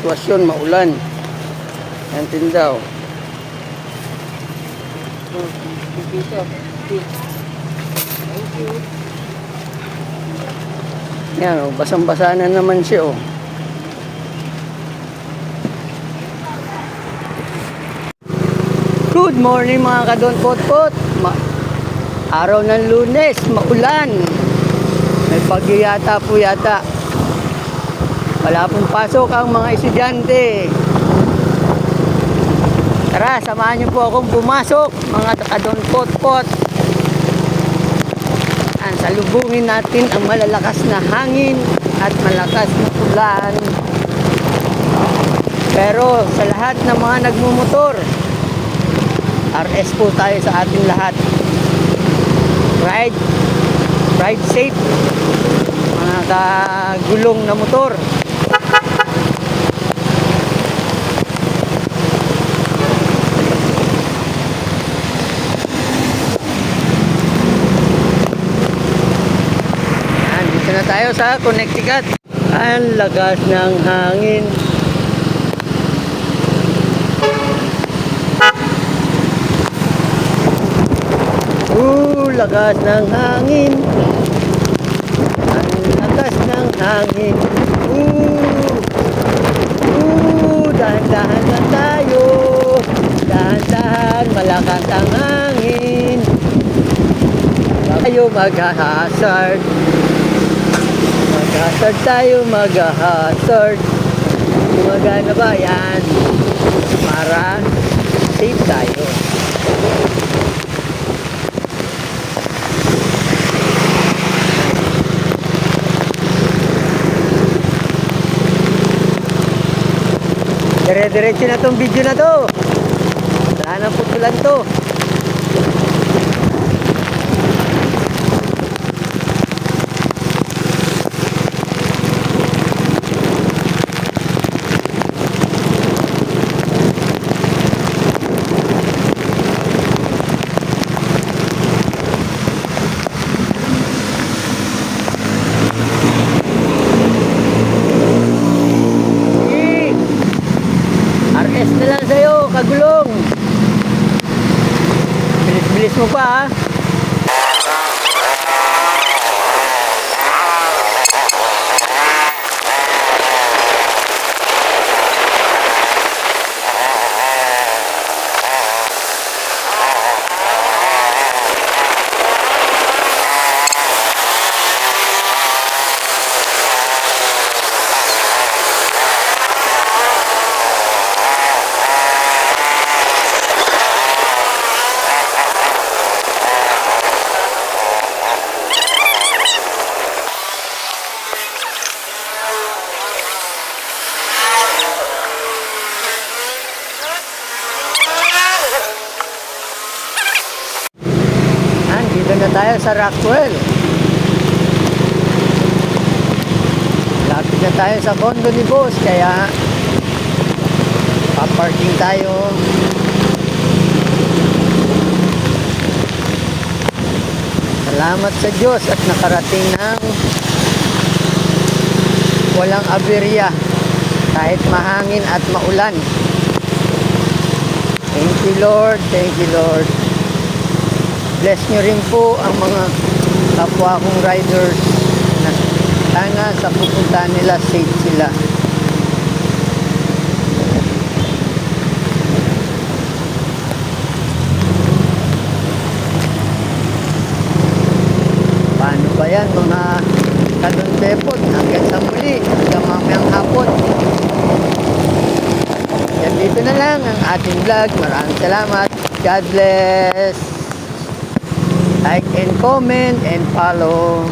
sitwasyon, maulan. Yan tindaw. Yan, oh, basang-basa na naman siya, oh. Good morning mga kadon pot-pot. Araw ng Lunes, maulan. May bagyo yata po yata. Wala pong pasok ang mga estudyante. Tara, samahan niyo po akong pumasok, mga kadon pot-pot. Salubungin natin ang malalakas na hangin at malakas na ulan. Pero sa lahat ng mga nagmumotor, RS po tayo sa ating lahat. Ride safe, mga kagulong na motor. Yan, dito na tayo sa Connecticut. Ang lakas ng hangin. Lakas ng hangin. Ang lakas ng hangin. Dahan-dahan lang tayo. Dahan-dahan, malakas ang hangin. Tayo mag-hazard. Mag-hazard tayo, mag-hazard. Gumagana ba yan? Para safe tayo. Dire-diretso na tong video na to. Wala nang putulan to. Na lang sa'yo, kagulong. Bilis-bilis mo pa, ha? Dito na tayo sa Rockwell. Lapit na tayo sa condo ni boss, kaya paparking tayo. Salamat sa Diyos at nakarating ng walang aberya kahit mahangin at maulan. Thank you Lord, thank you Lord. Bless nyo rin po ang mga kapwa kong riders na sana sa pupunta nila safe sila. Paano ba yan mga kadon depot? Hanggang sa muli, hanggang mamayang hapon. Yan, dito na lang ang ating vlog. Maraming salamat. God bless. Like and comment and follow.